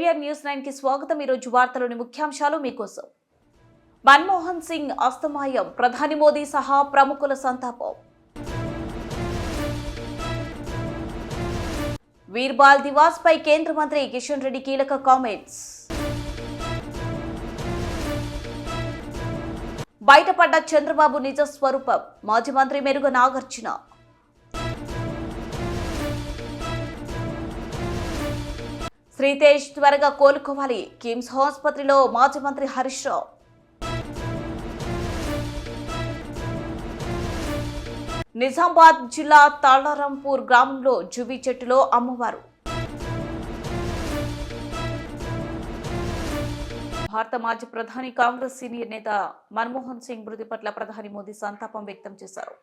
KVR news 9 కి స్వాగతం। ఈ రోజు వార్తలోని ముఖ్యాంశాలు మీకోసం। మన్మోహన్ సింగ్ అస్తమాయం, ప్రధాని మోదీ సహా ప్రముఖుల సంతాపం। వీర్బాల్ దివాస్ పై కేంద్ర మంత్రి కిషన్ రెడ్డి కీలక కామెంట్స్। బయటపడ్డ చంద్రబాబు నిజ స్వరూపం, మాజీ మంత్రి మెరుగ నాగార్జున। శ్రీతేజ్ త్వరగా కోలుకోవాలి, కిమ్స్ ఆసుపత్రిలో మాజీ మంత్రి హరీష్ రావు। నిజామాబాద్ జిల్లా తాళారంపూర్ గ్రామంలో జుబీ చెట్టులో అమ్మవారు। భారత మాజీ ప్రధాని కాంగ్రెస్ సీనియర్ నేత మన్మోహన్ సింగ్ మృతి పట్ల ప్రధాని మోదీ సంతాపం వ్యక్తం చేశారు।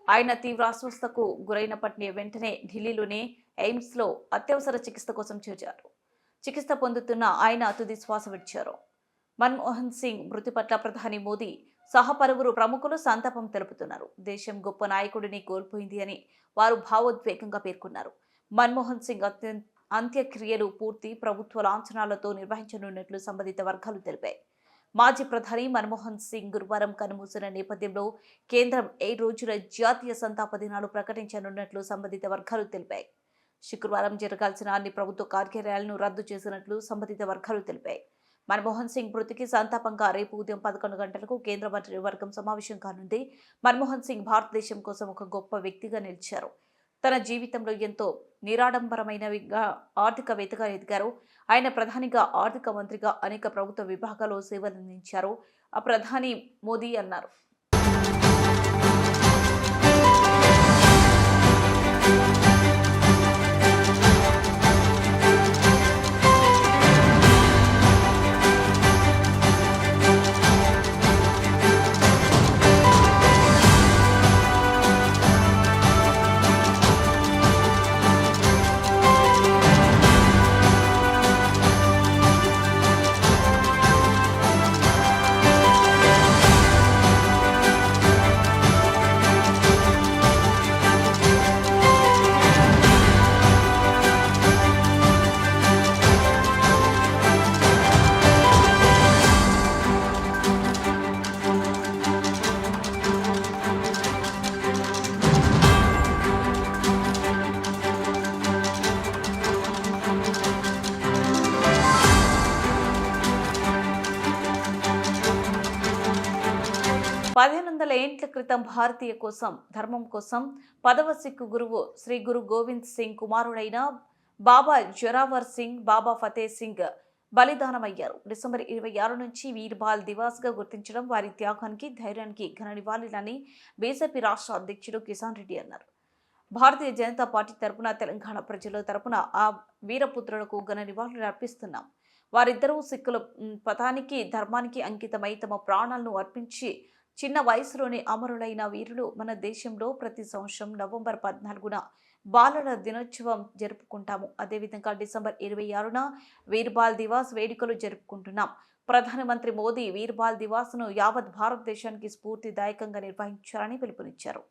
ఆయన తీవ్ర అస్వస్థతకు గురైనప్పటి వెంటనే ఢిల్లీలోని ఎయిమ్స్ లో అత్యవసర చికిత్స కోసం చేర్చారు। చికిత్స పొందుతున్న ఆయన తుది శ్వాస విడిచారు। మన్మోహన్ సింగ్ మృతి పట్ల ప్రధాని మోదీ సహా పలువురు ప్రముఖులు సంతాపం తెలుపుతున్నారు। దేశం గొప్ప నాయకుడిని కోల్పోయింది అని వారు భావోద్వేగంగా పేర్కొన్నారు। మన్మోహన్ సింగ్ అంత్యక్రియలు పూర్తి ప్రభుత్వ లాంఛనాలతో నిర్వహించనున్నట్లు సంబంధిత వర్గాలు తెలిపాయి। మాజీ ప్రధాని మన్మోహన్ సింగ్ గురువారం కన్నుమూసిన నేపథ్యంలో కేంద్రం 7 రోజుల జాతీయ సంతాప దినాలు ప్రకటించనున్నట్లు సంబంధిత వర్గాలు తెలిపాయి। శుక్రవారం జరగాల్సిన అన్ని ప్రభుత్వ కార్యాలయాలను రద్దు చేసినట్లు సంబంధిత వర్గాలు తెలిపాయి। మన్మోహన్ సింగ్ మృతికి సంతాపంగా రేపు ఉదయం 11 గంటలకు కేంద్ర మంత్రివర్గం సమావేశం కానుంది। మన్మోహన్ సింగ్ భారతదేశం కోసం ఒక గొప్ప వ్యక్తిగా నిలిచారు। తన జీవితంలో ఎంతో నిరాడంబరమైనవిగా ఆర్థికవేత్తగా ఎదిగారు। ఆయన ప్రధానిగా, ఆర్థిక మంత్రిగా అనేక ప్రభుత్వ విభాగాల్లో సేవలందించారు ఆ ప్రధాని మోదీ అన్నారు। పదిహేను ఏండ్ల క్రితం భారతీయ కోసం, ధర్మం కోసం 10వ సిక్కు గురువు శ్రీ గురు గోవింద్ సింగ్ కుమారుడైన బాబా జొరావర్ సింగ్, బాబా ఫతే సింగ్ బలిదానమయ్యారు। డిసెంబర్ 26 నుంచి వీర్బాల్ దివాస్ గా గుర్తించడం వారి త్యాగానికి, ధైర్యానికి ఘన నివాళులని బీజేపీ రాష్ట్ర అధ్యక్షుడు కిషన్ రెడ్డి అన్నారు। భారతీయ జనతా పార్టీ తరపున, తెలంగాణ ప్రజల తరపున ఆ వీరపుత్రులకు ఘన నివాళులు అర్పిస్తున్నాం। వారిద్దరూ సిక్కుల పథానికి, ధర్మానికి అంకితమై తమ ప్రాణాలను అర్పించి చిన్న వయసులోనే అమరులైన వీరులు మన దేశంలో ప్రతి సంవత్సరం నవంబర్ 14న బాలల దినోత్సవం జరుపుకుంటాము। అదేవిధంగా డిసెంబర్ 26న వీర్బాల్ దివాస్ వేడుకలు జరుపుకుంటున్నాం। ప్రధానమంత్రి మోదీ వీర్బాల్ దివాస్ను యావత్ భారతదేశానికి స్ఫూర్తిదాయకంగా నిర్వహించాలని పిలుపునిచ్చారు।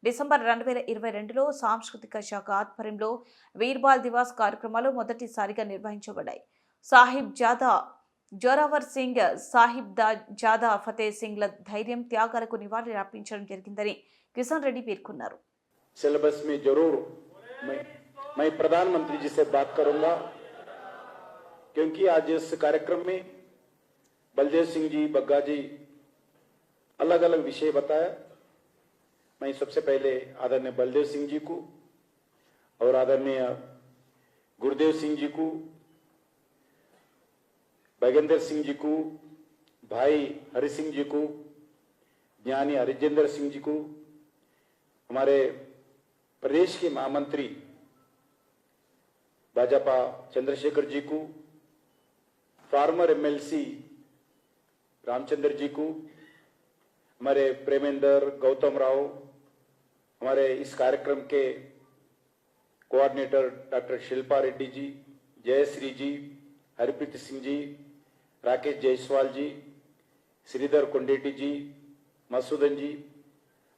డిసెంబర్ 2022లో సాంస్కృతిక శాఖ ఆధ్వర్యంలో వీర్బాల్ దివాస్ కార్యక్రమాలు మొదటిసారిగా నిర్వహించబడ్డాయి। సాహిబ్ జాదా జోరావర్ సింగ్, సాహిబ్ జాదా ఫతే సింగ్ల ధైర్యం, త్యాగాలకు నివాళులు అర్పించడం జరిగిందని కిషన్ రెడ్డి పేర్కొన్నారు। सिलेबस में जरूर मैं प्रधानमंत्री जी से बात करूंगा, क्योंकि आज इस कार्यक्रम में बलदेव सिंह जी, बग्गा जी अलग अलग विषय बताया। मैं सबसे पहले आदरणीय बलदेव सिंह जी को और आदरणीय गुरुदेव सिंह जी को, बैगेंद्र सिंह जी को, भाई हरि सिंह जी को, ज्ञानी हरिजेंद्र सिंह जी को, हमारे प्रदेश के महामंत्री भाजपा चंद्रशेखर जी को, फार्मर एमएलसी रामचंद्र जी को, हमारे प्रेमेंद्र गौतम राव, हमारे इस कार्यक्रम के कोऑर्डिनेटर डॉक्टर शिल्पा रेड्डी जी, जयश्री जी, हरप्रीत सिंह जी, राकेश जायसवाल जी, श्रीधर कोंडेटी जी, मसूदन जी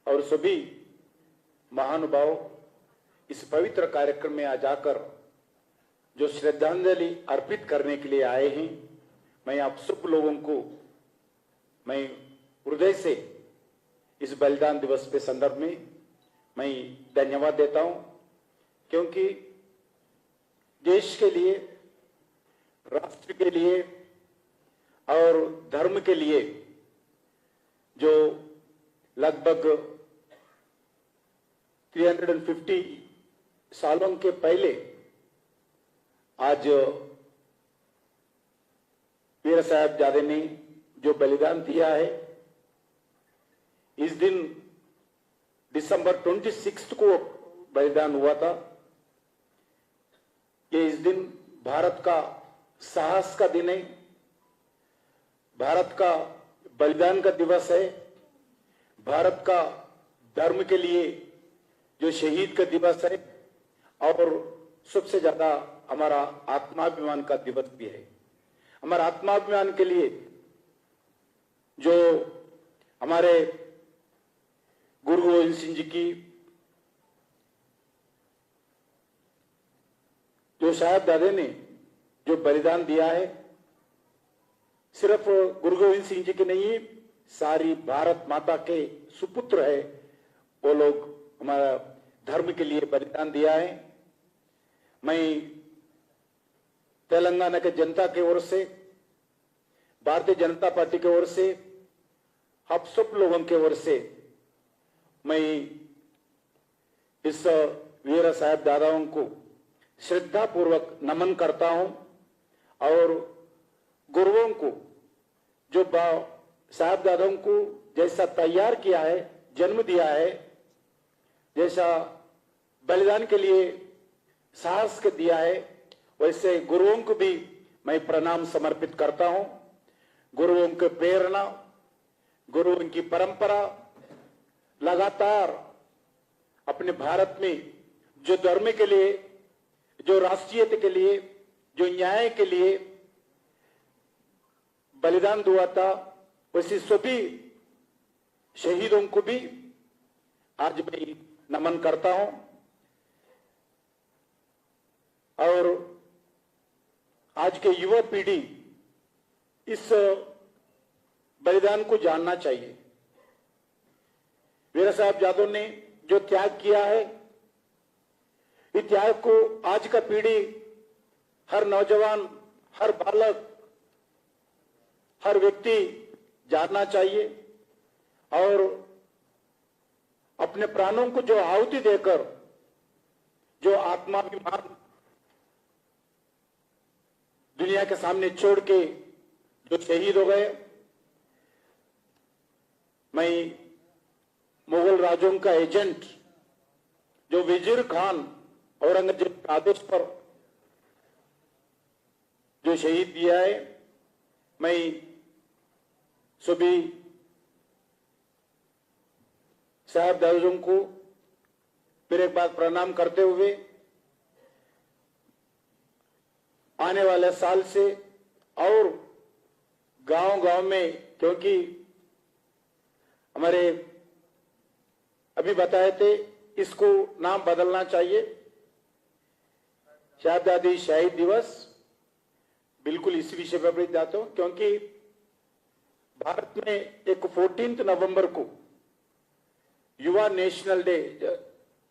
और सभी महानुभाव इस पवित्र कार्यक्रम में आ जाकर जो श्रद्धांजलि अर्पित करने के लिए आए हैं, मैं आप सब लोगों को मैं हृदय से इस बलिदान दिवस के संदर्भ में मैं धन्यवाद देता हूं, क्योंकि देश के लिए, राष्ट्र के लिए और धर्म के लिए जो लगभग 350 सालों के पहले आज वीर साहिबजादे ने जो बलिदान दिया है, इस दिन दिसंबर 26 को बलिदान हुआ था। ये इस दिन भारत का साहस का दिन है, भारत का बलिदान का दिवस है, भारत का धर्म के लिए जो शहीद का दिवस है, और सबसे ज्यादा हमारा आत्माभिमान का दिवस भी है। हमारा आत्माभिमान के लिए जो हमारे गुरु गोविंद सिंह जी की जो साहिबजादे ने जो बलिदान दिया है, सिर्फ गुरु गोविंद सिंह जी के नहीं, सारी भारत माता के सुपुत्र है वो लोग, हमारा धर्म के लिए बलिदान दिया है। मैं तेलंगाना के जनता की ओर से, भारतीय जनता पार्टी की ओर से, आप सब लोगों की ओर से मैं इस वीर साहिबजादाओं को श्रद्धा पूर्वक नमन करता हूं, और गुरुओं को जो साहिबजादों को जैसा तैयार किया है, जन्म दिया है, जैसा बलिदान के लिए साहस के दिया है, वैसे गुरुओं को भी मैं प्रणाम समर्पित करता हूं। गुरुओं की प्रेरणा, गुरुओं की परंपरा लगातार अपने भारत में जो धर्म के लिए, जो राष्ट्रीयता के लिए, जो न्याय के लिए बलिदान दुआ था, वैसे सभी शहीदों को भी आज मैं नमन करता हूं। और आज के युवा पीढ़ी इस बलिदान को जानना चाहिए। वीर साहिबजादों ने जो त्याग किया है, इस त्याग को आज का पीढ़ी, हर नौजवान, हर बालक, हर व्यक्ति जानना चाहिए, और अपने प्राणों को जो आहुति देकर जो आत्माभिमान दुनिया के सामने छोड़ के जो शहीद हो गए, मैं मुगल राजों का एजेंट जो वजीर खान औरंगजेब के आदेश पर जो शहीद दिया है, मैं सभी साहिबजादों को फिर एक बार प्रणाम करते हुए आने वाले साल से और गांव-गांव में, क्योंकि हमारे अभी बताए थे इसको नाम बदलना चाहिए, साहिबजादी शहीद दिवस, बिल्कुल इसी विषय पर भी जाता हूं, क्योंकि भारत में एक 14 नवंबर को युवा नेशनल डे,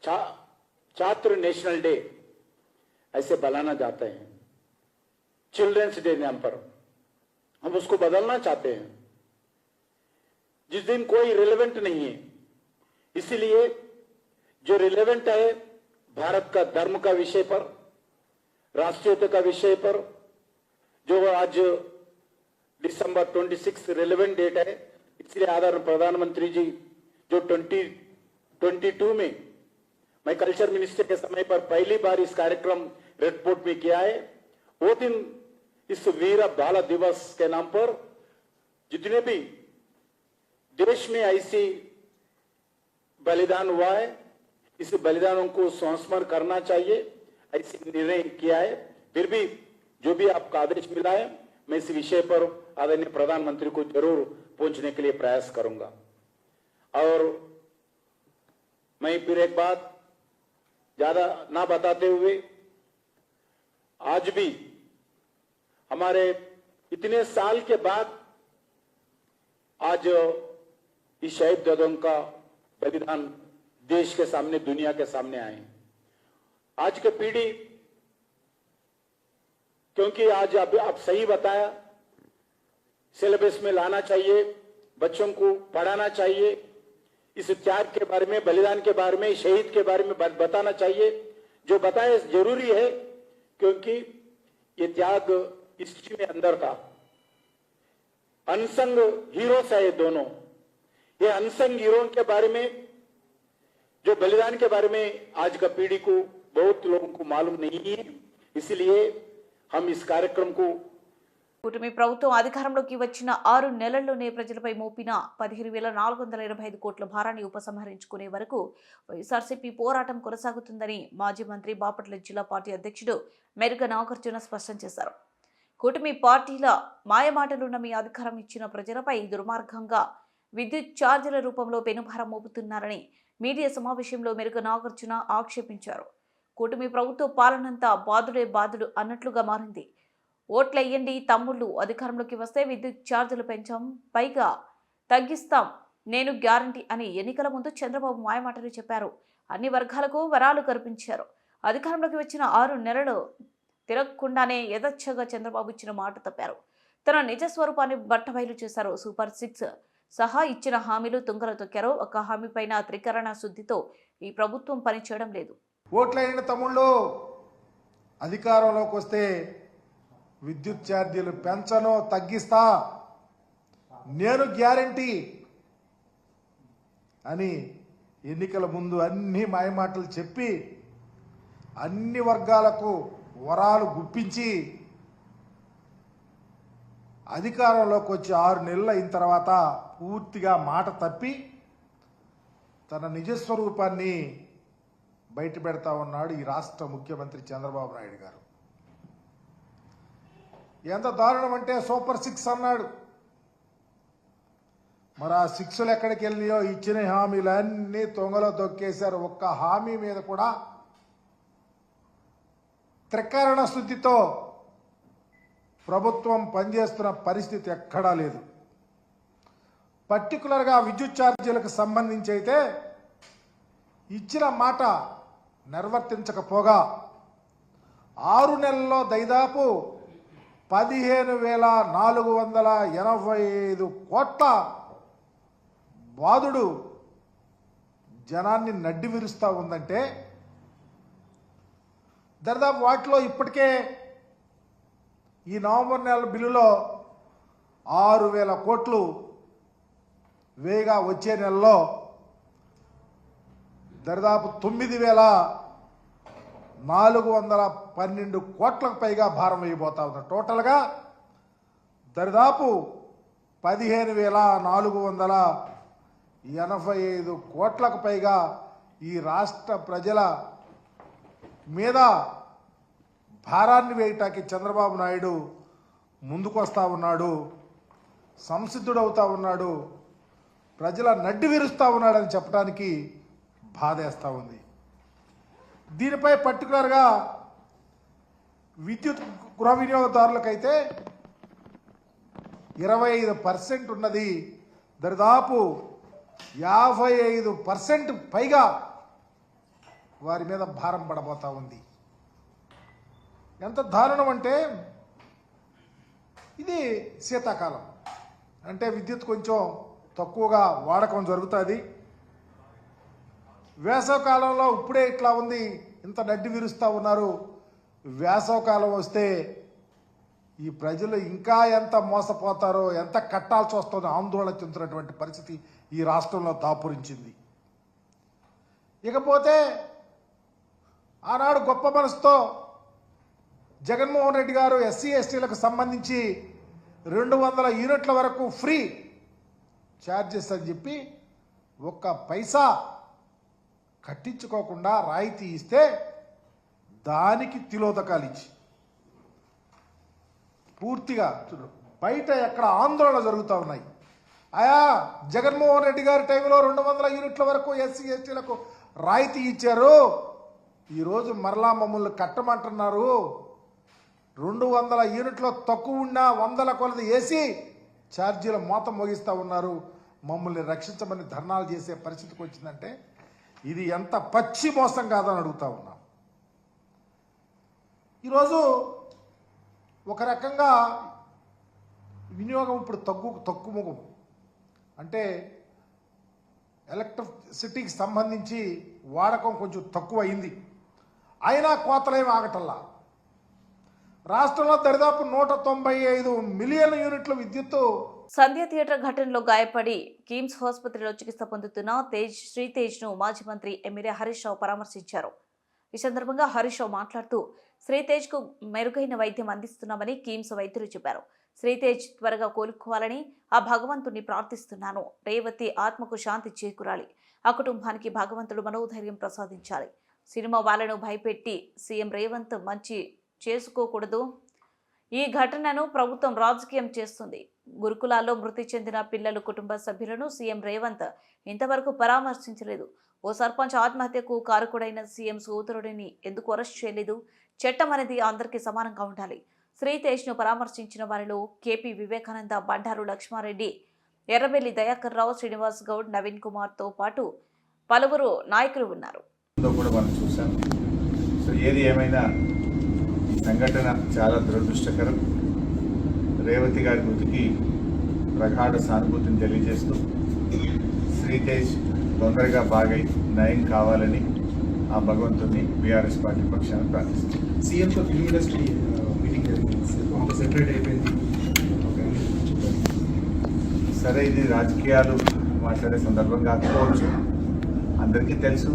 छात्र नेशनल डे ऐसे बनाना जाते हैं, चिल्ड्रंस डे नाम पर हम उसको बदलना चाहते हैं, जिस दिन कोई रिलेवेंट नहीं है। इसीलिए जो रिलेवेंट है भारत का धर्म का विषय पर, राष्ट्रीयता का विषय पर, जो आज दिसंबर 26 रिलेवेंट डेट है, इसलिए आदरणीय प्रधानमंत्री जी जो 2022 में मैं कल्चर मिनिस्टर के समय पर पहली बार इस कार्यक्रम रेड फोर्ट में किया है, वो दिन इस वीर बाल दिवस के नाम पर जितने भी देश में ऐसी बलिदान हुआ है, इस बलिदानों को संस्मरण करना चाहिए, ऐसे निर्णय किया है। फिर भी जो भी आपका आदेश मिला है, मैं इस विषय पर आदरणीय प्रधानमंत्री को जरूर पहुंचने के लिए प्रयास करूंगा। और मैं फिर एक बात ज्यादा ना बताते हुए आज भी हमारे इतने साल के बाद आज इस शहीद जवानों का बलिदान देश के सामने, दुनिया के सामने आए। आज की पीढ़ी, क्योंकि आज आप सही बताया, सिलेबस में लाना चाहिए, बच्चों को पढ़ाना चाहिए, इस त्याग के बारे में, बलिदान के बारे में, शहीद के बारे में बताना चाहिए। जो बताए जरूरी है, क्योंकि ये त्याग हिस्ट्री में अंदर था। अनसंग हीरोज है ये दोनों। ये अनसंग हीरो के बारे में, जो बलिदान के बारे में आज का पीढ़ी को, बहुत लोगों को मालूम नहीं है। इसलिए हम इस कार्यक्रम को కూటమి ప్రభుత్వం అధికారంలోకి వచ్చిన 6 నెలల్లోనే ప్రజలపై మోపిన 17,485 కోట్ల భారాన్ని ఉపసంహరించుకునే వరకు వైఎస్ఆర్సీపీ పోరాటం కొనసాగుతుందని మాజీ మంత్రి బాపట్ల జిల్లా పార్టీ అధ్యక్షుడు మెరుగ నాగార్జున స్పష్టం చేశారు. కూటమి పార్టీల మాయమాటలు నమ్మి అధికారం ఇచ్చిన ప్రజలపై దుర్మార్గంగా విద్యుత్ ఛార్జీల రూపంలో పెనుభారం మోపుతున్నారని మీడియా సమావేశంలో మెరుగ నాగార్జున ఆక్షేపించారు. కూటమి ప్రభుత్వ పాలనంతా బాదుడే బాదుడు అన్నట్లుగా మారింది. ఓట్లెయ్యండి తమ్ముళ్ళు, అధికారంలోకి వస్తే విద్యుత్ ఛార్జీలు పెంచాం, పైగా తగ్గిస్తాం, నేను గ్యారంటీ అని ఎన్నికల ముందు చంద్రబాబు మాయమాటలు చెప్పారు. అన్ని వర్గాలకు వరాలు కల్పించారు. అధికారంలోకి వచ్చిన 6 నెలలు తిరగకుండానే యథేచ్ఛగా చంద్రబాబు ఇచ్చిన మాట తప్పారు. తన నిజ స్వరూపాన్ని బట్టబయలు చేశారు. సూపర్ 6 సహా ఇచ్చిన హామీలు తుంగలు తొక్కారు. ఒక హామీ పైన త్రికరణ శుద్ధితో ఈ ప్రభుత్వం పనిచేయడం లేదు. ఓట్లైన తమ్ముళ్ళు, అధికారంలోకి వస్తే విద్యుత్ ఛార్జీలు పెంచను, తగ్గిస్తా, నేను గ్యారంటీ అని ఎన్నికల ముందు అన్ని మాయమాటలు చెప్పి అన్ని వర్గాలకు వరాలు గుప్పించి అధికారంలోకి వచ్చి 6 నెలలు అయిన తర్వాత పూర్తిగా మాట తప్పి తన నిజస్వరూపాన్ని బయట పెడతా ఉన్నాడు ఈ రాష్ట్ర ముఖ్యమంత్రి చంద్రబాబు నాయుడు గారు. ఎంత దారుణం అంటే సూపర్ 6 అన్నాడు. మరి ఆ 6లు ఎక్కడికి వెళ్ళినాయో? ఇచ్చిన హామీలన్నీ తొంగలో దొక్కేశారు. ఒక్క హామీ మీద కూడా త్రికరణ శుద్ధితో ప్రభుత్వం పనిచేస్తున్న పరిస్థితి ఎక్కడా లేదు. పర్టికులర్గా విద్యుత్ ఛార్జీలకు సంబంధించి అయితే ఇచ్చిన మాట నిర్వర్తించకపోగా 6 నెలల్లో దాదాపు 15,485 కోట్ల బాధుడు జనాన్ని నడ్డి విరుస్తూ ఉందంటే, దాదాపు వాటిలో ఇప్పటికే ఈ నవంబర్ నెల బిల్లులో 6,000 కోట్లు వేగా వచ్చే నెలలో దాదాపు 9,412 కోట్లకు పైగా భారం వేయబోతా ఉన్నారు. టోటల్గా దాదాపు 15,485 కోట్లకు పైగా ఈ రాష్ట్ర ప్రజల మీద భారాన్ని వేయటానికి చంద్రబాబు నాయుడు ముందుకు వస్తూ ఉన్నాడు, సంసిద్ధుడవుతా ఉన్నాడు, ప్రజల నడ్డి విరుస్తూ ఉన్నాడని చెప్పడానికి బాధేస్తూ ఉంది. దీనిపై పర్టికులర్గా విద్యుత్ గృహ వినియోగదారులకైతే 25% ఉన్నది, దాదాపు 55% పైగా వారి మీద భారం పడబోతా ఉంది. ఎంత దారుణం అంటే, ఇది శీతాకాలం అంటే విద్యుత్ కొంచెం తక్కువగా వాడకం జరుగుతుంది. వేసవకాలంలో ఇప్పుడే ఇట్లా ఉంది, ఇంత నడ్డి విరుస్తూ ఉన్నారు. వేసవకాలం వస్తే ఈ ప్రజలు ఇంకా ఎంత మోసపోతారో, ఎంత కట్టాల్సి వస్తుందో ఆందోళన చెందుతున్నటువంటి పరిస్థితి ఈ రాష్ట్రంలో దాపురించింది. ఇకపోతే ఆనాడు గొప్ప మనసుతో జగన్మోహన్ రెడ్డి గారు ఎస్సీ ఎస్టీలకు సంబంధించి 200 యూనిట్ల వరకు ఫ్రీ ఛార్జెస్ అని చెప్పి ఒక్క పైసా కట్టించుకోకుండా రాయితీ ఇస్తే దానికి తిలోదకాలు ఇచ్చి పూర్తిగా బయట ఎక్కడ ఆందోళన జరుగుతూ ఉన్నాయి. ఆయా జగన్మోహన్ రెడ్డి గారి టైంలో 200 యూనిట్ల వరకు ఎస్సీ ఎస్టీలకు రాయితీ ఇచ్చారు, ఈరోజు మరలా మమ్మల్ని కట్టమంటున్నారు, 200 యూనిట్లో తక్కువ ఉన్నా 100ల కొలది వేసి ఛార్జీల మోతం మోగిస్తూ ఉన్నారు. మమ్మల్ని రక్షించమని ధర్నాలు చేసే పరిస్థితికి వచ్చిందంటే ఇది ఎంత పచ్చి మోసం కాదని అడుగుతా ఉన్నాం. ఈరోజు ఒక రకంగా వినియోగం ఇప్పుడు తగ్గుముఖం అంటే ఎలక్ట్రిసిటీకి సంబంధించి వాడకం కొంచెం తక్కువ అయింది. అయినా కోతలేం ఆగటల్లా. రాష్ట్రంలో దరిదాపు 195 మిలియన్ యూనిట్ల విద్యుత్తు. సంధ్య థియేటర్ ఘటనలో గాయపడి కిమ్స్ ఆసుపత్రిలో చికిత్స పొందుతున్న శ్రీతేజ్ ను మాజీ మంత్రి ఎమ్మెల్యే హరీష్ రావు పరామర్శించారు. ఈ సందర్భంగా హరీష్ రావు మాట్లాడుతూ శ్రీతేజ్ కు మెరుగైన వైద్యం అందిస్తున్నామని కిమ్స్ వైద్యులు చెప్పారు. శ్రీతేజ్ త్వరగా కోలుకోవాలని ఆ భగవంతుణ్ణి ప్రార్థిస్తున్నాను. రేవతి ఆత్మకు శాంతి చేకూరాలి. ఆ కుటుంబానికి భగవంతుడు మనోధైర్యం ప్రసాదించాలి. సినిమా వాళ్ళను భయపెట్టి సీఎం రేవంత్ మంచి చేసుకోకూడదు. ఈ ఘటనను ప్రభుత్వం రాజకీయం చేస్తుంది. గురుకులాల్లో మృతి చెందిన పిల్లలు కుటుంబ సభ్యులను సీఎం రేవంత్ ఇంతవరకు పరామర్శించలేదు. ఓ సర్పంచ్ ఆత్మహత్యకు కారకుడైన సీఎం సోదరుడిని ఎందుకు అరెస్ట్ చేయలేదు? చట్టం అనేది అందరికీ సమానంగా ఉండాలి. శ్రీతేజ్ ను పరామర్శించిన వారిలో కేపీ వివేకానంద, బండారు లక్ష్మారెడ్డి, ఎర్రబెల్లి దయాకర్ రావు, శ్రీనివాస్ గౌడ్, నవీన్ కుమార్ తో పాటు పలువురు నాయకులు ఉన్నారు. ఏది ఏమైనా సంఘటన చాలా దురదృష్టకరం. రేవతి గారి మృతికి ప్రగాఢ సానుభూతిని తెలియజేస్తూ శ్రీతేజ్ తొందరగా బాగై నయం కావాలని ఆ భగవంతుని బీఆర్ఎస్ పార్టీ పక్షాన ప్రార్థిస్తుంది. సీఎంతో ఫిల్మ్ ఇండస్ట్రీ మీటింగ్ సెపరేట్ అయిపోయింది. సరే, ఇది రాజకీయాలు మాట్లాడే సందర్భం కాకపోవచ్చు. అందరికీ తెలుసు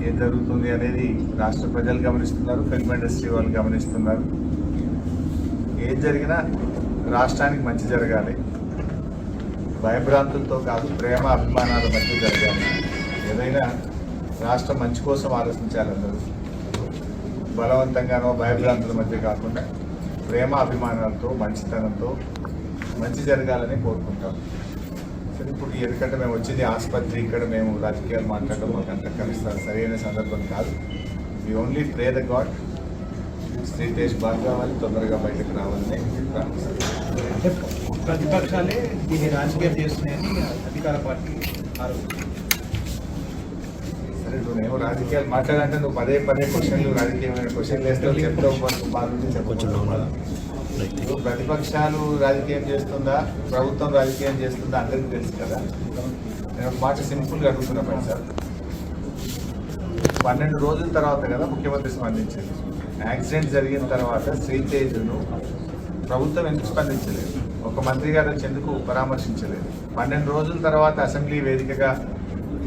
ఏం జరుగుతుంది అనేది. రాష్ట్ర ప్రజలు గమనిస్తున్నారు, ఫిల్మ్ ఇండస్ట్రీ వాళ్ళు గమనిస్తున్నారు. ఏం జరిగినా రాష్ట్రానికి మంచి జరగాలి. భయభ్రాంతులతో కాదు, ప్రేమ అభిమానాల మధ్య జరగాలి. ఏదైనా రాష్ట్రం మంచి కోసం ఆలోచించాలి. అందరూ బలవంతంగానో భయభ్రాంతుల మధ్య కాకుండా ప్రేమ అభిమానాలతో, మంచితనంతో మంచి జరగాలని కోరుకుంటాం. సరే, ఇప్పుడు ఎందుకంటే మేము వచ్చింది ఆసుపత్రి, ఇక్కడ మేము రాజకీయాలు మాట్లాడడం మాకు అంత కలుస్తారు సరైన సందర్భం కాదు. We only pray the God. Sritej బాగా కావాలి, తొందరగా బయటకు రావాలని ప్రార్థిస్తాను. అంటే ప్రతిపక్షాలే దీన్ని రాజకీయం చేస్తున్నాయని అధికార పార్టీ ఆరోపిస్తుంది. సరే, నువ్వేమో రాజకీయాలు మాట్లాడాలంటే నువ్వు పదే క్వశ్చన్లు, రాజకీయమైన క్వశ్చన్లు వేస్తావు, చెప్తావు, బాగుంది చెప్పొచ్చు. ప్రతిపక్షాలు రాజకీయం చేస్తుందా, ప్రభుత్వం రాజకీయం చేస్తుందా అందరికీ తెలుసు కదా. నేను ఒక మాట సింపుల్గా అడుగుతున్నా పని సార్. 12 రోజుల తర్వాత కదా ముఖ్యమంత్రి స్పందించింది. యాక్సిడెంట్ జరిగిన తర్వాత శ్రీతేజ్ను ప్రభుత్వం ఎందుకు స్పందించలేదు? ఒక మంత్రి గారు వచ్చి ఎందుకు పరామర్శించలేదు? 12 రోజుల తర్వాత అసెంబ్లీ వేదికగా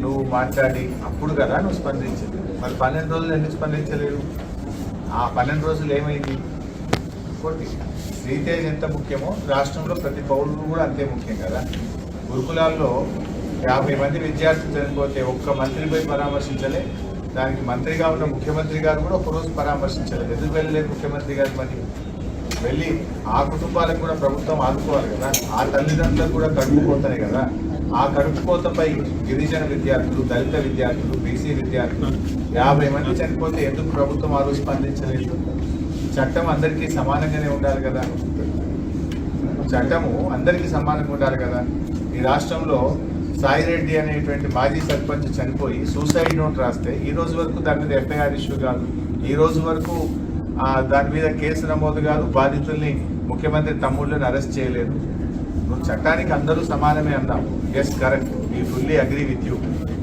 నువ్వు మాట్లాడి అప్పుడు కదా నువ్వు స్పందించింది. మరి 12 రోజులు ఎందుకు స్పందించలేదు? ఆ 12 రోజులు ఏమైంది? ఇంకోటి, శ్రీతేజ్ ఎంత ముఖ్యమో రాష్ట్రంలో ప్రతి పౌరుడు కూడా అంతే ముఖ్యం కదా. గురుకులాల్లో 50 మంది విద్యార్థులు చనిపోతే ఒక్క మంత్రిపై పరామర్శించలే. దానికి మంత్రిగా ఉన్న ముఖ్యమంత్రి గారు కూడా ఒకరోజు పరామర్శించలేదు. ఎందుకు వెళ్ళలేదు ముఖ్యమంత్రి గారు? మరి వెళ్ళి ఆ కుటుంబాలకు కూడా ప్రభుత్వం ఆదుకోవాలి కదా. ఆ తల్లిదండ్రులకు కూడా కడుపుకోతనే కదా. ఆ కడుపుకోతపై గిరిజన విద్యార్థులు, దళిత విద్యార్థులు, బీసీ విద్యార్థులు 50 మంది చనిపోతే ఎందుకు ప్రభుత్వం ఆ రోజు స్పందించలేదు? చట్టం అందరికీ సమానంగానే ఉండాలి కదా. చట్టము అందరికీ సమానంగా ఉండాలి కదా. ఈ రాష్ట్రంలో సాయిరెడ్డి అనేటువంటి మాజీ సర్పంచ్ చనిపోయి సూసైడ్ నోట్ రాస్తే ఈ రోజు వరకు దాని మీద ఎఫ్ఐఆర్ ఇష్యూ కాదు. ఈ రోజు వరకు దాని మీద కేసు నమోదు కాదు. బాధితుల్ని ముఖ్యమంత్రి తమ్ముళ్ళని అరెస్ట్ చేయలేదు. నువ్వు చట్టానికి అందరూ సమానమే అన్నావు. Yes, correct, we fully agree with you.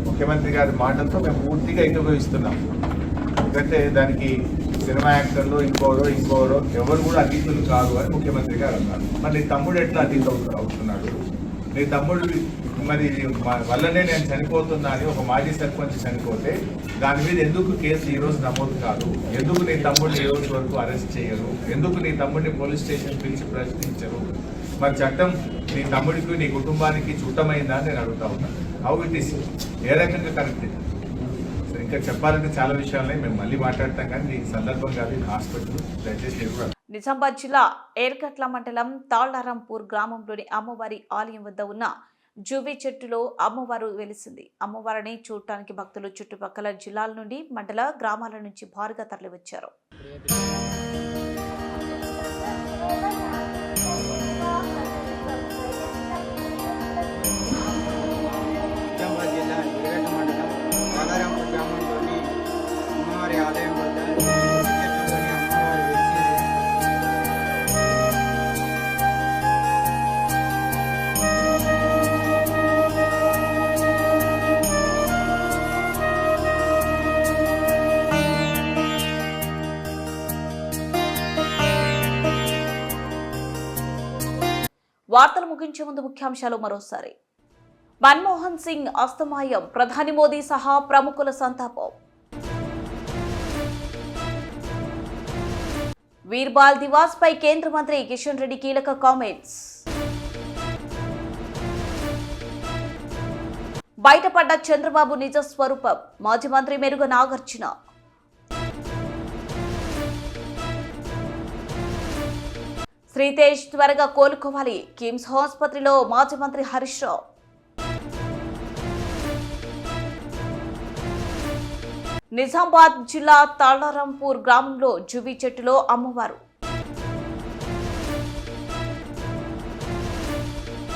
ముఖ్యమంత్రి గారి మాటలతో మేము పూర్తిగా ఏకీభవిస్తున్నాం. ఎందుకంటే దానికి సినిమా యాక్టర్లు ఇంకోరో ఎవరు కూడా అతీతులు కాదు అని ముఖ్యమంత్రి గారు అన్నారు. మరి నీ తమ్ముడు ఎట్లా అతీత అవుతున్నాడు? నీ తమ్ముడు మరి వల్లనే నేను చనిపోతున్నా అని ఒక మాజీ సర్పంచ్ చనిపోతే దాని మీద ఎందుకు కేసు ఈ రోజు నమోదు కాదు? ఎందుకు నీ తమ్ముడిని ఈ రోజు వరకు అరెస్ట్ చేయరు? ఎందుకు నీ తమ్ముడిని పోలీస్ స్టేషన్ పిలిచి ప్రశ్నించరు? మరి చట్టం నీ తమ్ముడికి, నీ కుటుంబానికి చుట్టమైందా అని నేను అడుగుతా ఉన్నాను. How it is? ఏ రకంగా కరెక్ట్? ఇంకా చెప్పాలంటే చాలా విషయాలనే మేము మళ్ళీ మాట్లాడతాం, కానీ ఈ సందర్భం కాదు. హాస్పిటల్ దయచేసి నిజామాబాద్ జిల్లా ఏర్కట్ల మండలం తాళ్లారంపూర్ గ్రామంలోని అమ్మవారి ఆలయం వద్ద ఉన్న జూబీ చెట్టులో అమ్మవారు వెలిసింది. అమ్మవారిని చూడటానికి భక్తులు చుట్టుపక్కల జిల్లాల నుండి, మండల గ్రామాల నుంచి భారీగా తరలివచ్చారు. వార్తలు ముగించే ముందు ముఖ్యాంశాలు మరోసారి. మన్మోహన్ సింగ్ అస్తమాయం, ప్రధాని మోదీ సహా ప్రముఖుల సంతాపం. వీర్బాల్ దివాస్ పై కేంద్ర మంత్రి కిషన్ రెడ్డి కీలక కామెంట్స్. బయటపడ్డ చంద్రబాబు నిజ స్వరూపం, మాజీ మంత్రి మెరుగ నాగార్జున. శ్రీతేజ్ త్వరగా కోలుకోవాలి, కిమ్స్ ఆసుపత్రిలో మాజీ మంత్రి హరీష్ రావు. నిజామాబాద్ జిల్లా తాళారాంపూర్ గ్రామంలో జుబీ చెట్టులో అమ్మవారు.